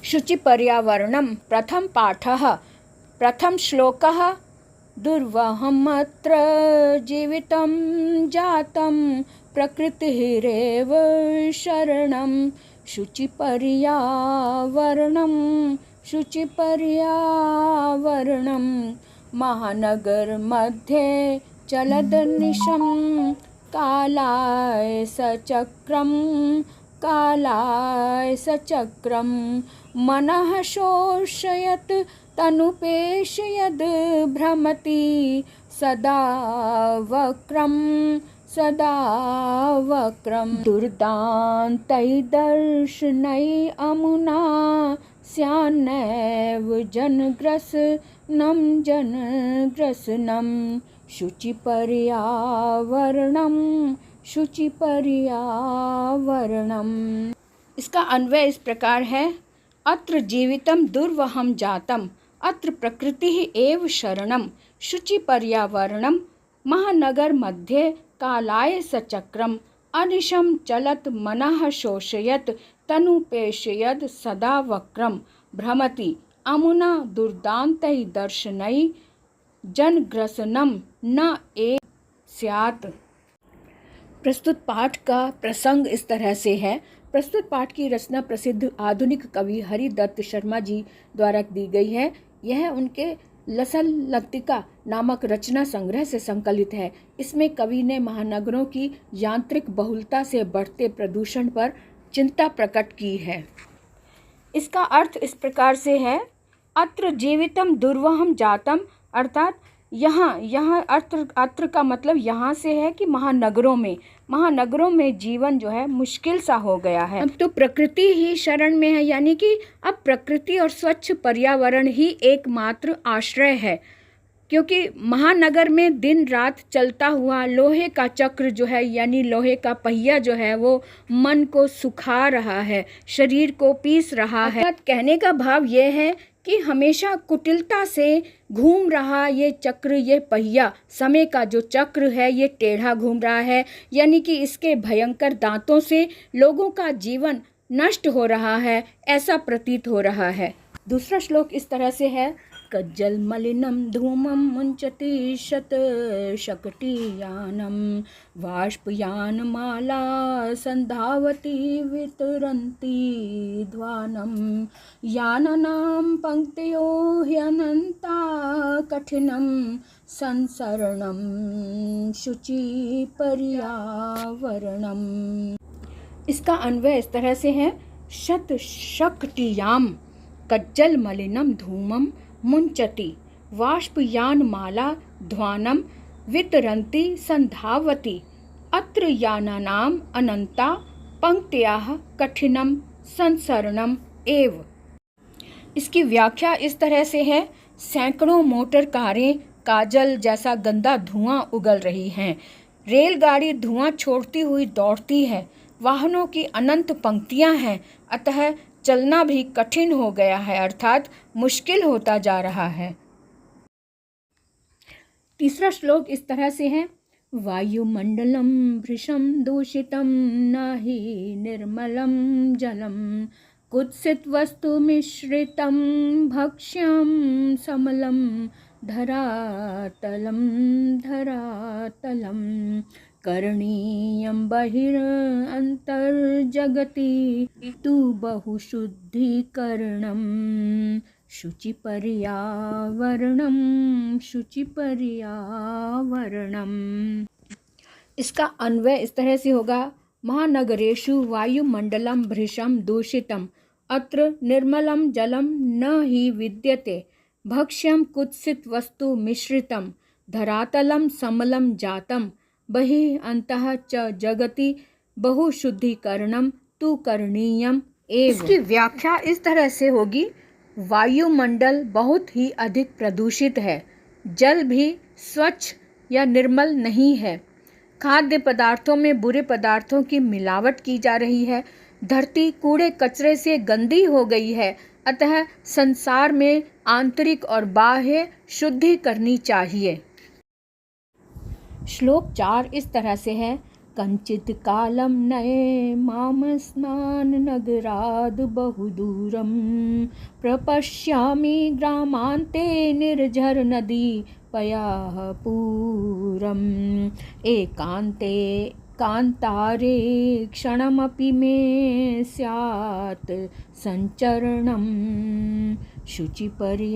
शुचिपर्यावरणं प्रथम पाठः प्रथम श्लोकः दुर्वहमत्र जीवितं जातं प्रकृतिरेव शरणं शुचिपर्यावरणं शुचिपर्यावरणं महानगरमध्ये चलदनिशं कालाय सचक्रं मनः शोषयत् तनुपेशयद् भ्रमति सदा वक्रं दुर्दान्तैर्दर्शनै अमुना स्यान्नैव जनग्रसनं शुचिपर्यावरणम्। इसका अन्वय इस प्रकार है। अत्र जीवितं दुर्वहं जातम् अत्र प्रकृतिः एव शरणं शुचिपर्यावरणं महानगर मध्ये कालाय सचक्रम् अनिशं चलत् मनः शोषयत् तनुपेशयद् सदा वक्रं भ्रमति अमुना दुर्दान्तैः दर्शनैः जनग्रसनं न एव स्यात्। प्रस्तुत पाठ का प्रसंग इस तरह से है। प्रस्तुत पाठ की रचना प्रसिद्ध आधुनिक कवि हरिदत्त शर्मा जी द्वारा दी गई है। यह उनके लसल लतिका नामक रचना संग्रह से संकलित है। इसमें कवि ने महानगरों की यांत्रिक बहुलता से बढ़ते प्रदूषण पर चिंता प्रकट की है। इसका अर्थ इस प्रकार से है। अत्र जीवितम दुर्वहम जातम अर्थात यहाँ अत्र का मतलब यहाँ से है कि महानगरों में जीवन जो है मुश्किल सा हो गया है। अब तो प्रकृति ही शरण में है, यानी कि अब प्रकृति और स्वच्छ पर्यावरण ही एकमात्र आश्रय है, क्योंकि महानगर में दिन रात चलता हुआ लोहे का चक्र जो है, यानी लोहे का पहिया जो है, वो मन को सुखा रहा है, शरीर को पीस रहा है। कहने का भाव ये है कि हमेशा कुटिलता से घूम रहा ये चक्र, ये पहिया, समय का जो चक्र है ये टेढ़ा घूम रहा है, यानी कि इसके भयंकर दांतों से लोगों का जीवन नष्ट हो रहा है, ऐसा प्रतीत हो रहा है। दूसरा श्लोक इस तरह से है। कज्जल मलिनम धूमम मुंचति शत शकटियानम वाष्पयान माला संधावती वितरन्ति ध्वानम याननां पंक्तियो ह्यनंता कठिनम संसरणम शुचि पर्यावरणम। इसका अन्वय इस तरह से है। शत शकटियाम कज्जल मलिनम धूमम मुंचति वाष्पयान माला ध्वानम वितरन्ति संधावति अत्र यानानाम अनंता पंक्त्याः कठिनम संसरणम एव। इसकी व्याख्या इस तरह से है। सैकड़ों मोटर कारें काजल जैसा गंदा धुआं उगल रही हैं। रेलगाड़ी धुआं छोड़ती हुई दौड़ती है। वाहनों की अनंत पंक्तियां हैं, अतः चलना भी कठिन हो गया है, अर्थात मुश्किल होता जा रहा है। तीसरा श्लोक इस तरह से है। वायुमंडलम भृशम दूषितम नहि निर्मलम जलम कुत्सित वस्तु मिश्रितम भक्ष्यम समलम धरातलम करणीयं बहिरन्तर्जगति तु बहुशुद्धीकरणं शुचिपर्यावरणम्। इसका अन्वय इस तरह से होगा। महानगरेषु वायुमंडलम भृशम दूषितम अत्र निर्मलं जलं न हि विद्यते भक्ष्यं कुत्सित वस्तु मिश्रितं धरातलं समलं जातं बहिः अन्तः च जगति बहुशुद्धीकरणं तु करणीयम् एव। इसकी व्याख्या इस तरह से होगी। वायुमंडल बहुत ही अधिक प्रदूषित है, जल भी स्वच्छ या निर्मल नहीं है, खाद्य पदार्थों में बुरे पदार्थों की मिलावट की जा रही है, धरती कूड़े कचरे से गंदी हो गई है, अतः संसार में आंतरिक और बाह्य शुद्धि करनी चाहिए। श्लोक 4 इस तरह से है। कंचित कालम नये मामस्मान् नगराद् बहुदूरं प्रपश्यामि ग्रामान्ते निर्झर नदी पयाः पूरम् एकान्ते कान्तारे क्षणमपि मे स्यात् संचरणं शुचिपर्यावरणम्।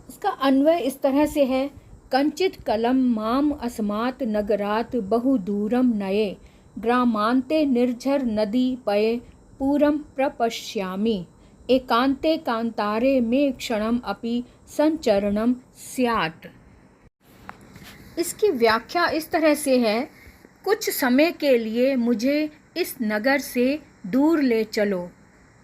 इसका अन्वय इस तरह से है, कंचित कलम माम अस्मात् नगरात् बहु दूरम नये ग्रामान्ते निर्झर नदी पये पूरम प्रपश्यामि एकांते कांतारे मे क्षणम अपि संचरणम स्यात्। इसकी व्याख्या इस तरह से है, कुछ समय के लिए मुझे इस नगर से दूर ले चलो।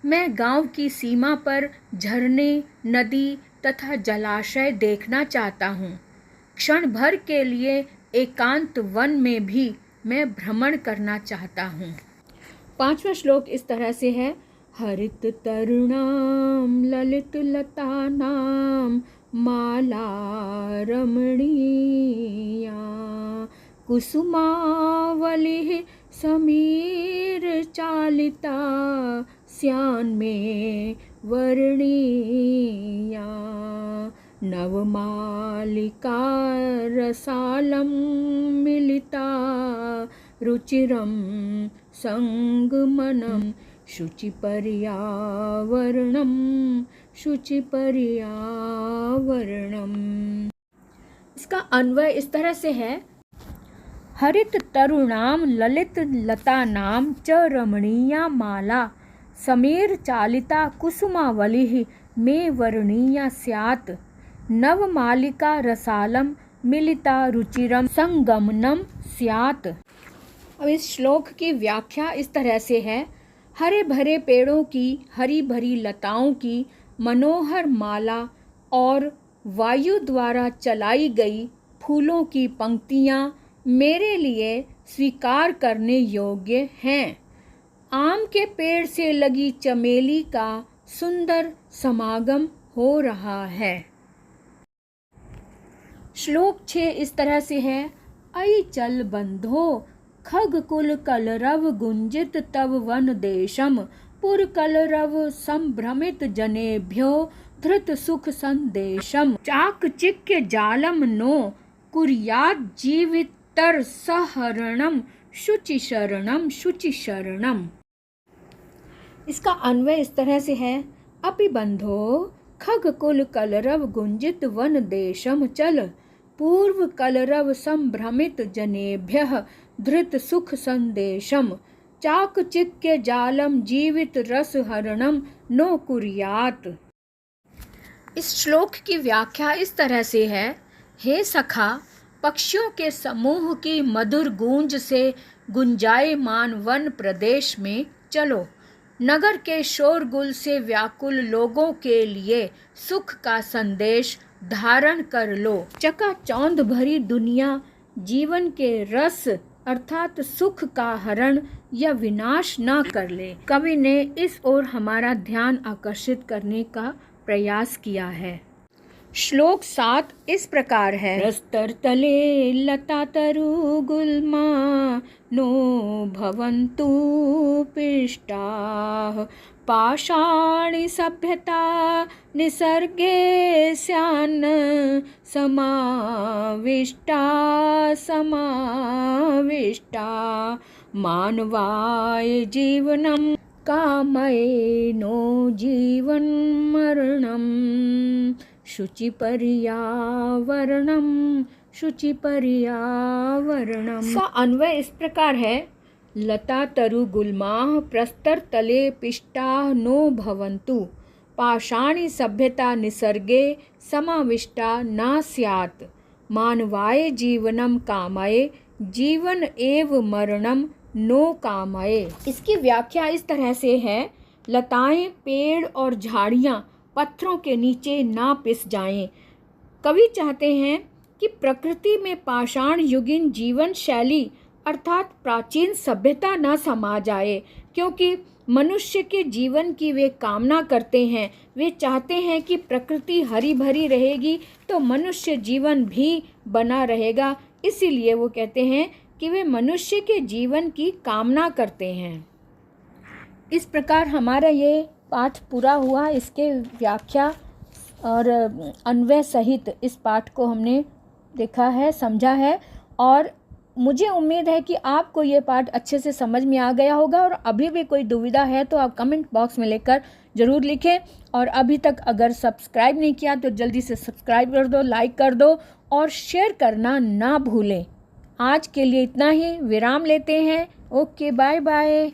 मैं गांव की सीमा पर झरने, नदी तथा जलाशय देखना चाहता हूँ। क्षण भर के लिए एकांत वन में भी मैं भ्रमण करना चाहता हूँ। 5वां श्लोक इस तरह से है, हरित तरुणाम ललित लतानाम माला रमणीया कुसुमावलिः समीर चालिता स्यान्मे वर्णीया नवमालिका रसालं मिलिता रुचिरं संगमनं शुचिपर्यावरणम्। इसका अन्वय इस तरह से है, हरित तरुणाम ललित लतानाम च रमणीया माला समीर चालिता कुसुमावलिः मे वर्णीया स्यात् नवमालिका रसालम मिलिता रुचिरम संगमनम स्यात्। अब इस श्लोक की व्याख्या इस तरह से है, हरे भरे पेड़ों की, हरी भरी लताओं की मनोहर माला और वायु द्वारा चलाई गई फूलों की पंक्तियाँ मेरे लिए स्वीकार करने योग्य हैं। आम के पेड़ से लगी चमेली का सुंदर समागम हो रहा है। श्लोक 6 इस तरह से है, अयि चल बंधो खगकुल कलरव गुंजित तव वन देशम पुर कलरव संभ्रमित जनेभ्यो धृत सुख संदेशम चाकचिक्य जालम नो कुर्यात् जीवितर सहरणम शुचि शरणम। इसका अन्वय इस तरह से है, अपि बंधो खगकुल कलरव गुंजित वन देशम चल पूर्व कलरव संभ्रमित जनेभ्यः धृत सुख संदेशम चाकचिक्य जालम जीवित रस हरणम नो कुर्यात्। इस श्लोक की व्याख्या इस तरह से है, हे सखा, पक्षियों के समूह की मधुर गूंज से गुंजायमान वन प्रदेश में चलो। नगर के शोरगुल से व्याकुल लोगों के लिए सुख का संदेश धारण कर लो। चकाचौंध भरी दुनिया जीवन के रस अर्थात सुख का हरण या विनाश न कर ले। कवि ने इस ओर हमारा ध्यान आकर्षित करने का प्रयास किया है। श्लोक 7 इस प्रकार है, रस्तर तले लता तरु गुल्मा नो भवन्तु पिष्टाः पाषाणि सभ्यता निसर्गे स्यान्न समाविष्टा मानवाय जीवनं कामये नो जीवन मरणम् शुचिपर्यावरणम्। का अन्वय इस प्रकार है, लता तरु गुल्माः प्रस्तर तले पिष्टाः नो भवन्तु पाषाणि सभ्यता निसर्गे समाविष्टा न स्यात् मानवाय जीवनम कामये जीवन एव मरणम नो कामये। इसकी व्याख्या इस तरह से है, लताएं, पेड़ और झाड़ियाँ पत्थरों के नीचे ना पिस जाएं। कवि चाहते हैं कि प्रकृति में पाषाण युगीन जीवन शैली अर्थात प्राचीन सभ्यता न समा जाए, क्योंकि मनुष्य के जीवन की वे कामना करते हैं। वे चाहते हैं कि प्रकृति हरी भरी रहेगी तो मनुष्य जीवन भी बना रहेगा। इसीलिए वो कहते हैं कि वे मनुष्य के जीवन की कामना करते हैं। इस प्रकार हमारा ये पाठ पूरा हुआ। इसके व्याख्या और अन्वय सहित इस पाठ को हमने देखा है, समझा है, और मुझे उम्मीद है कि आपको ये पाठ अच्छे से समझ में आ गया होगा। और अभी भी कोई दुविधा है तो आप कमेंट बॉक्स में लेकर ज़रूर लिखें। और अभी तक अगर सब्सक्राइब नहीं किया तो जल्दी से सब्सक्राइब कर दो, लाइक कर दो और शेयर करना ना भूलें। आज के लिए इतना ही, विराम लेते हैं। Okay, bye bye.